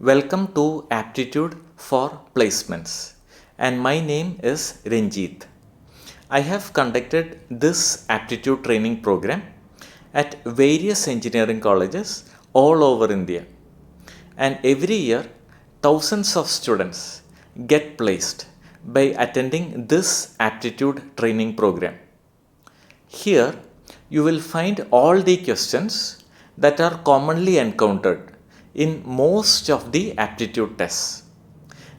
Welcome to Aptitude for Placements, and my name is Ranjit. I have conducted this aptitude training program at various engineering colleges all over India, and every year thousands of students get placed by attending this aptitude training program. Here you will find all the questions that are commonly encountered in most of the aptitude tests.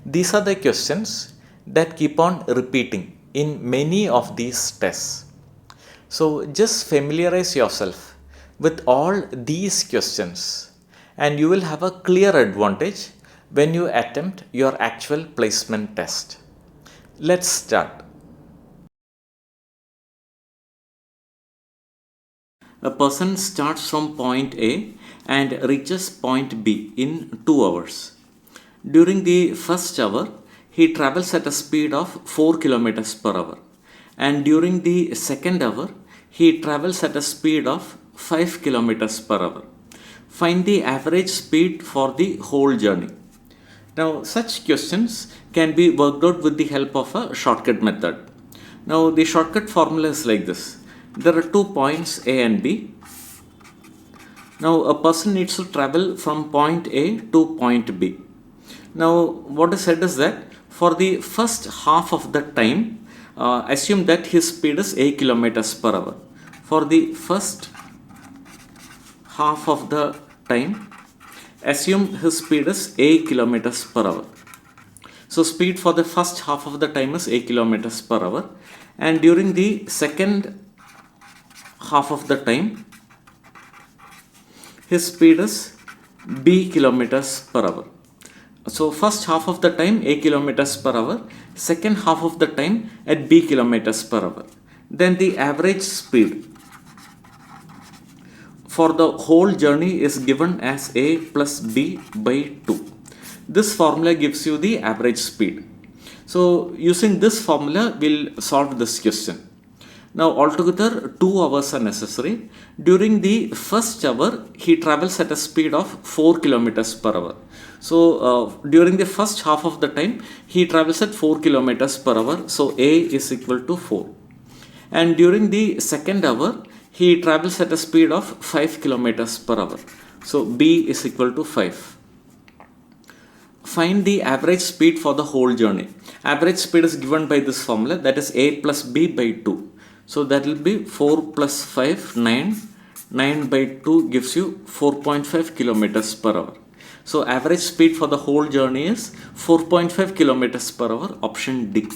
These are the questions that keep on repeating in many of these tests. So just familiarize yourself with all these questions and you will have a clear advantage when you attempt your actual placement test. Let's start. A person starts from point A and reaches point B in 2 hours. During the first hour, he travels at a speed of 4 kilometers per hour, and during the second hour, he travels at a speed of 5 kilometers per hour. Find the average speed for the whole journey. Now, such questions can be worked out with the help of a shortcut method. Now, the shortcut formula is like this. There are 2 points A and B. Now, a person needs to travel from point A to point B. Now, what is said is that for the first half of the time, assume that his speed is 8 kilometers per hour. For the first half of the time, assume his speed is 8 kilometers per hour. So, speed for the first half of the time is 8 kilometers per hour, and during the second half of the time, his speed is B kilometers per hour. So first half of the time 8 kilometers per hour, second half of the time at B kilometers per hour. Then the average speed for the whole journey is given as A plus B by 2. This formula gives you the average speed. So using this formula we'll solve this question. Now altogether 2 hours are necessary. During the first hour, he travels at a speed of 4 kilometers per hour. So during the first half of the time, he travels at 4 kilometers per hour. So A is equal to 4. And during the second hour, he travels at a speed of 5 kilometers per hour. So B is equal to 5. Find the average speed for the whole journey. Average speed is given by this formula, that is A plus B by 2. So that will be 4 plus 5, 9. 9 by 2 gives you 4.5 kilometers per hour. So average speed for the whole journey is 4.5 kilometers per hour, option D.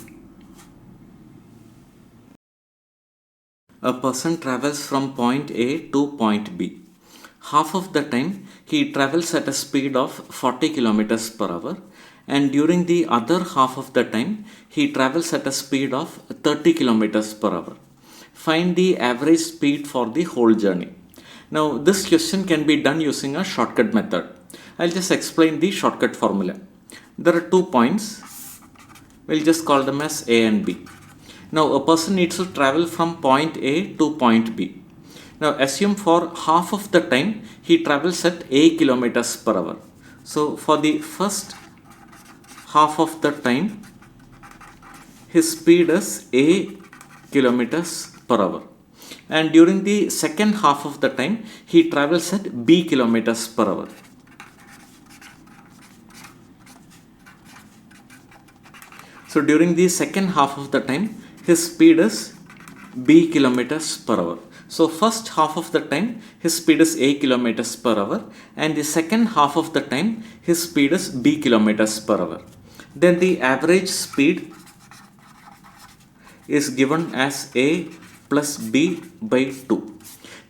A person travels from point A to point B. Half of the time he travels at a speed of 40 kilometers per hour, and during the other half of the time he travels at a speed of 30 kilometers per hour. Find the average speed for the whole journey. Now this question can be done using a shortcut method. I'll just explain the shortcut formula. There are 2 points. We'll just call them as A and B. Now a person needs to travel from point A to point B. Now assume for half of the time he travels at 8 kilometers per hour. So for the first half of the time, his speed is 8 kilometers per hour, and during the second half of the time he travels at B kilometers per hour. So during the second half of the time his speed is B kilometers per hour. So first half of the time his speed is 8 kilometers per hour, and the second half of the time his speed is B kilometers per hour. Then the average speed is given as A plus B by 2.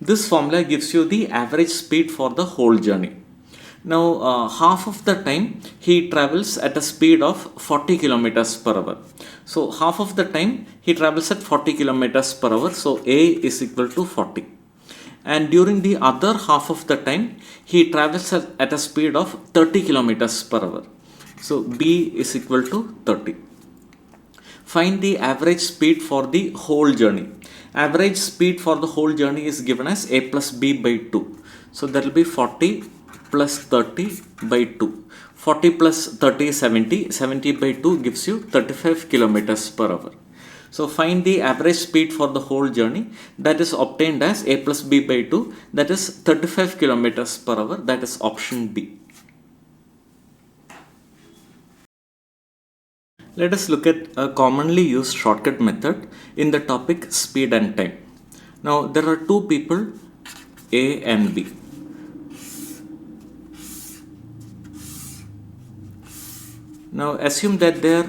This formula gives you the average speed for the whole journey. Now half of the time he travels at a speed of 40 kilometers per hour. So half of the time he travels at 40 kilometers per hour. So A is equal to 40. And during the other half of the time he travels at a speed of 30 kilometers per hour. So B is equal to 30. Find the average speed for the whole journey. Average speed for the whole journey is given as A plus B by 2. So that will be 40 plus 30 by 2. 40 plus 30 is 70. 70 by 2 gives you 35 kilometers per hour. So find the average speed for the whole journey, that is obtained as a plus b by 2, that is 35 kilometers per hour, that is option B. Let us look at a commonly used shortcut method in the topic speed and time. Now there are two people, A and B. Now assume that their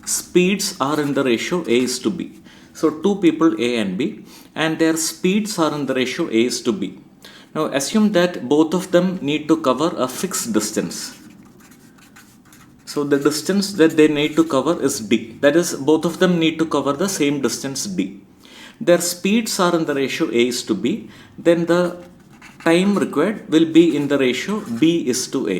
speeds are in the ratio A is to B. So two people A and B, and their speeds are in the ratio A is to B. Now assume that both of them need to cover a fixed distance. So the distance that they need to cover is D. That is, both of them need to cover the same distance D. Their speeds are in the ratio A is to B. Then the time required will be in the ratio B is to A.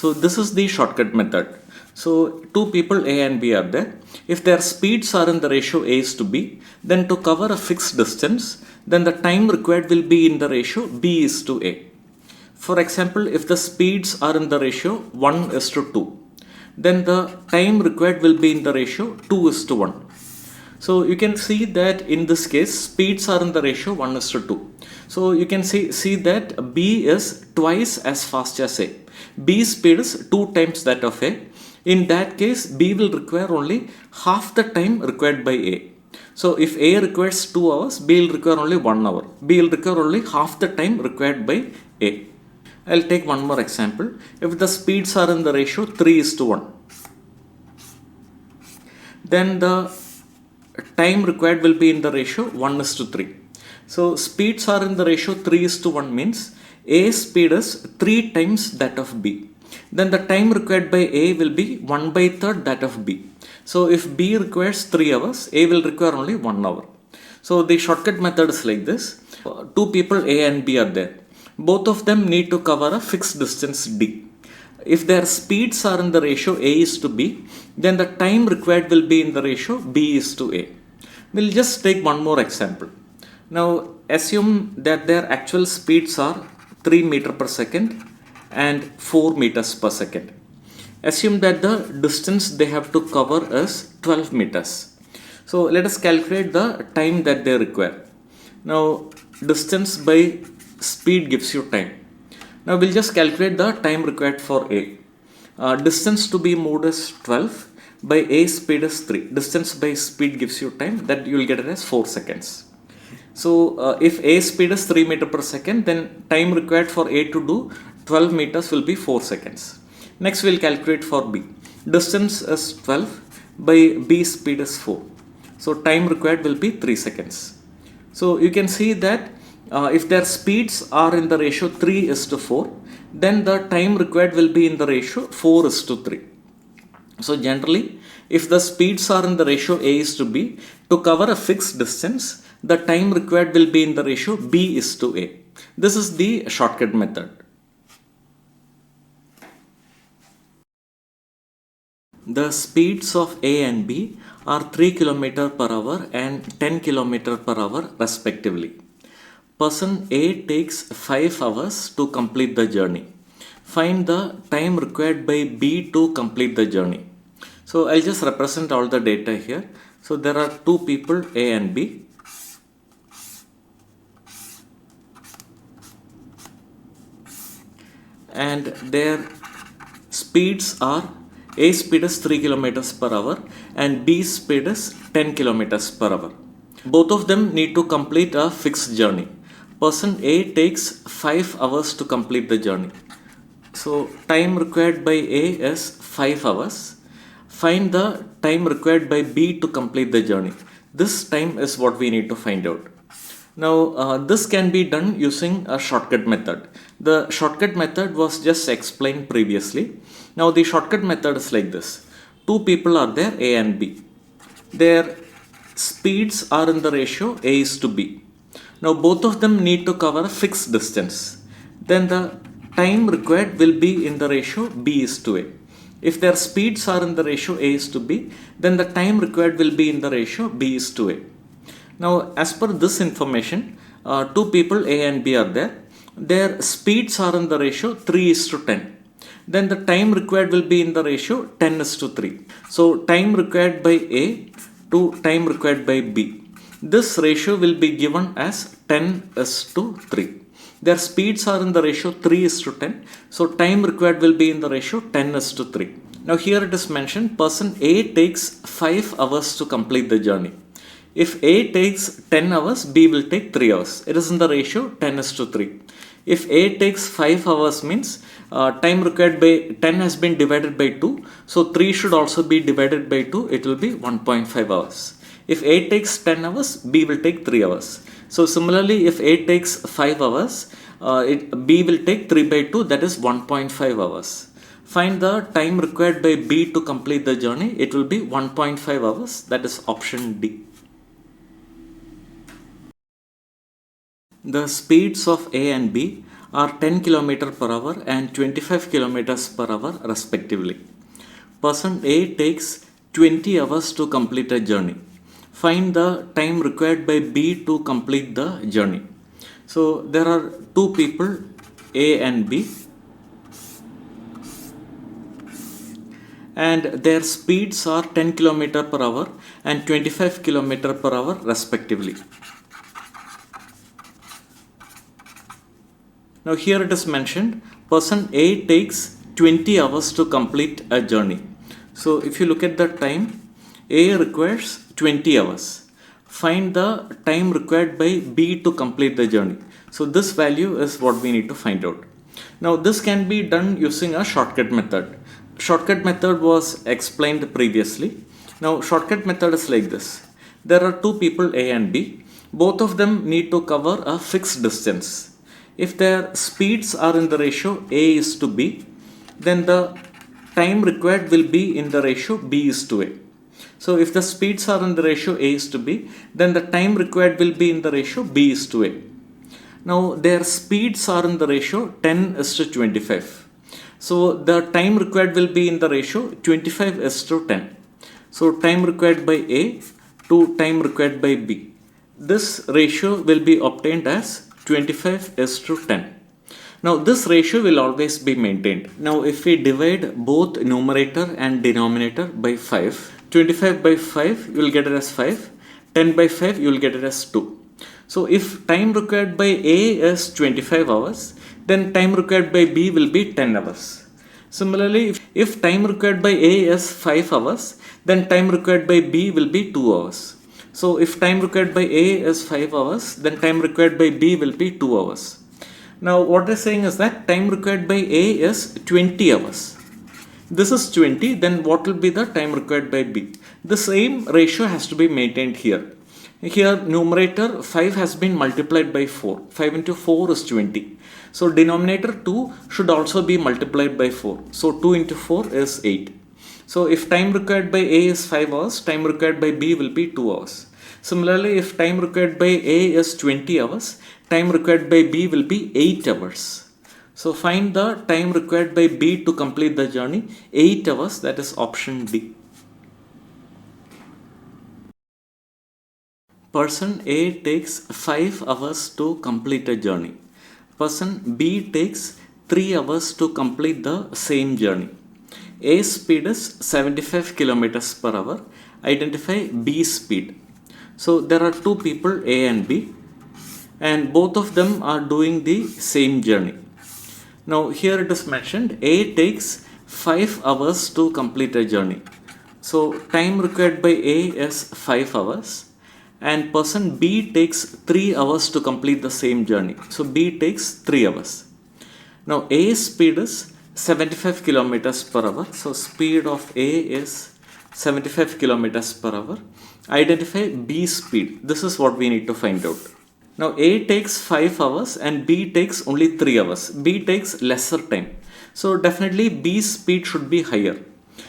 So this is the shortcut method. So two people A and B are there. If their speeds are in the ratio A is to B, then to cover a fixed distance, then the time required will be in the ratio B is to A. For example, if the speeds are in the ratio 1 is to 2, then the time required will be in the ratio 2 is to 1. So you can see that in this case, speeds are in the ratio 1 is to 2. So you can see that B is twice as fast as A. B's speed is 2 times that of A. In that case, B will require only half the time required by A. So if A requires 2 hours, B will require only 1 hour. B will require only half the time required by A. I'll take one more example. If the speeds are in the ratio 3 is to 1, then the time required will be in the ratio 1 is to 3. So speeds are in the ratio 3 is to 1 means A's speed is 3 times that of B. Then the time required by A will be 1 by 3rd that of B. So if B requires 3 hours, A will require only 1 hour. So the shortcut method is like this. Two people A and B are there. Both of them need to cover a fixed distance D. If their speeds are in the ratio A is to B, then the time required will be in the ratio B is to A. We'll just take one more example. Now assume that their actual speeds are 3 meter per second and 4 meters per second. Assume that the distance they have to cover is 12 meters. So let us calculate the time that they require. Now distance by speed gives you time. Now we'll just calculate the time required for A. Distance to be moved is 12, by A speed is 3. Distance by speed gives you time, that you will get it as 4 seconds. So if A speed is 3 meter per second, then time required for A to do 12 meters will be 4 seconds. Next we'll calculate for B. Distance is 12, by B speed is 4. So time required will be 3 seconds. So you can see that if their speeds are in the ratio 3 is to 4, then the time required will be in the ratio 4 is to 3. So generally, if the speeds are in the ratio A is to B, to cover a fixed distance, the time required will be in the ratio B is to A. This is the shortcut method. The speeds of A and B are 3 km per hour and 10 km per hour respectively. Person A takes 5 hours to complete the journey. Find the time required by B to complete the journey. So I'll just represent all the data here. So there are two people A and B. And their speeds are, A speed is 3 km per hour and B speed is 10 km per hour. Both of them need to complete a fixed journey. Person A takes 5 hours to complete the journey. So time required by A is 5 hours. Find the time required by B to complete the journey. This time is what we need to find out. Now this can be done using a shortcut method. The shortcut method was just explained previously. Now the shortcut method is like this. Two people are there, A and B. Their speeds are in the ratio A is to B. Now both of them need to cover a fixed distance. Then the time required will be in the ratio B is to A. If their speeds are in the ratio A is to B, then the time required will be in the ratio B is to A. Now as per this information, two people A and B are there. Their speeds are in the ratio 3 is to 10. then the time required will be in the ratio 10 is to 3. So time required by A to time required by B. This ratio will be given as 10 is to 3. Their speeds are in the ratio 3 is to 10. So time required will be in the ratio 10 is to 3. Now here it is mentioned person A takes 5 hours to complete the journey. If A takes 10 hours, B will take 3 hours. It is in the ratio 10 is to 3. If A takes 5 hours means time required by 10 has been divided by 2. So 3 should also be divided by 2. It will be 1.5 hours. If A takes 10 hours, B will take 3 hours. So similarly, if A takes 5 hours, B will take 3 by 2, that is 1.5 hours. Find the time required by B to complete the journey. It will be 1.5 hours. That is option D. The speeds of A and B are 10 km per hour and 25 km per hour respectively. Person A takes 20 hours to complete a journey. Find the time required by B to complete the journey. So there are two people, A and B, and their speeds are 10 km per hour and 25 km per hour respectively. Now here it is mentioned person A takes 20 hours to complete a journey. So if you look at the time, A requires 20 hours. Find the time required by B to complete the journey. So this value is what we need to find out. Now this can be done using a shortcut method. Shortcut method was explained previously. Now shortcut method is like this. There are two people A and B. Both of them need to cover a fixed distance. If their speeds are in the ratio A is to B, then the time required will be in the ratio B is to A. So if the speeds are in the ratio A is to B, then the time required will be in the ratio B is to A. Now their speeds are in the ratio 10 is to 25. So the time required will be in the ratio 25 is to 10. So time required by A to time required by B. This ratio will be obtained as 25 is to 10. Now this ratio will always be maintained. Now if we divide both numerator and denominator by 5, 25 by 5 you will get it as 5, 10 by 5 you will get it as 2. So if time required by A is 25 hours, then time required by B will be 10 hours. Similarly, if time required by A is 5 hours, then time required by B will be 2 hours. So if time required by A is 5 hours, then time required by B will be 2 hours. Now what they're saying is that time required by A is 20 hours. This is 20, then what will be the time required by B? The same ratio has to be maintained here. Here numerator 5 has been multiplied by 4. 5 into 4 is 20. So denominator 2 should also be multiplied by 4. So 2 into 4 is 8. So if time required by A is 5 hours, time required by B will be 2 hours. Similarly, if time required by A is 20 hours, time required by B will be 8 hours. So find the time required by B to complete the journey, 8 hours, that is option D. Person A takes 5 hours to complete a journey. Person B takes 3 hours to complete the same journey. A's speed is 75 kilometers per hour. Identify B's speed. So there are two people A and B, and both of them are doing the same journey. Now here it is mentioned A takes 5 hours to complete a journey. So time required by A is 5 hours, and person B takes 3 hours to complete the same journey. So B takes 3 hours. Now A's speed is 75 kilometers per hour. So speed of A is 75 kilometers per hour. Identify B's speed. This is what we need to find out. Now A takes 5 hours and B takes only 3 hours. B takes lesser time. So definitely B's speed should be higher.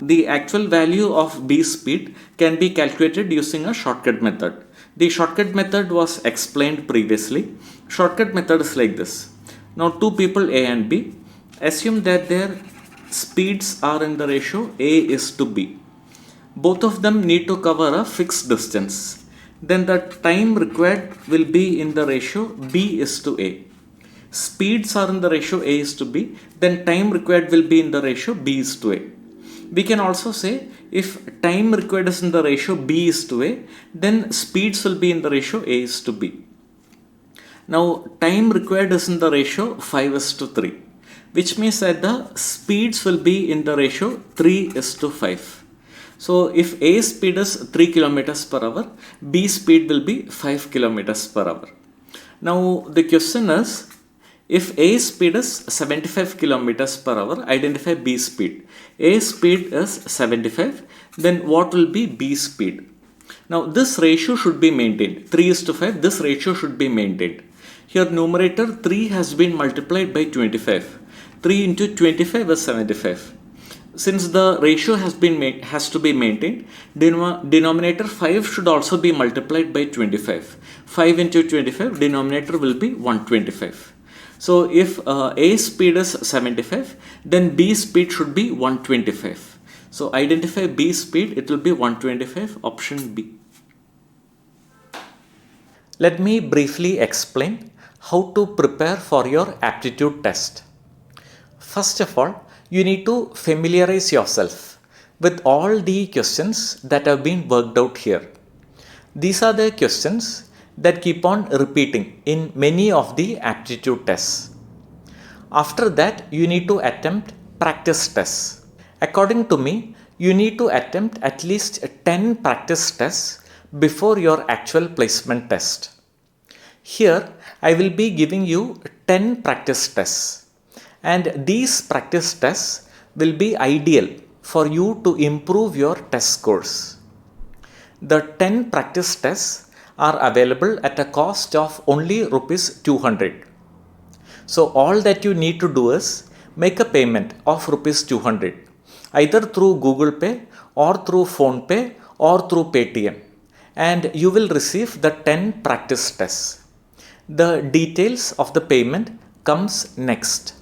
The actual value of B's speed can be calculated using a shortcut method. The shortcut method was explained previously. Shortcut method is like this. Now two people A and B. Assume that their speeds are in the ratio A is to B. Both of them need to cover a fixed distance. Then the time required will be in the ratio B is to A. speeds are in the ratio A is to B, then time required will be in the ratio B is to A. We can also say if time required is in the ratio B is to A, then speeds will be in the ratio A is to B. Now time required is in the ratio 5 is to 3, which means that the speeds will be in the ratio 3 is to 5. So if A speed is 3 kilometers per hour, B speed will be 5 kilometers per hour. Now the question is, if A speed is 75 kilometers per hour, identify B speed. A speed is 75, then what will be B speed? Now this ratio should be maintained. 3 is to 5, this ratio should be maintained. Here numerator 3 has been multiplied by 25. 3 into 25 is 75. Since the ratio has to be maintained, denominator 5 should also be multiplied by 25. 5 into 25, denominator will be 125. So if A speed is 75, then B speed should be 125. So identify B speed, it will be 125, option B. Let me briefly explain how to prepare for your aptitude test. First of all, you need to familiarize yourself with all the questions that have been worked out here. These are the questions that keep on repeating in many of the aptitude tests. After that, you need to attempt practice tests. According to me, you need to attempt at least 10 practice tests before your actual placement test. Here, I will be giving you 10 practice tests, and these practice tests will be ideal for you to improve your test scores. The 10 practice tests are available at a cost of only rupees 200. So all that you need to do is make a payment of rupees 200 either through Google Pay or through Phone Pay or through Paytm, and you will receive the 10 practice tests. The details of the payment comes next.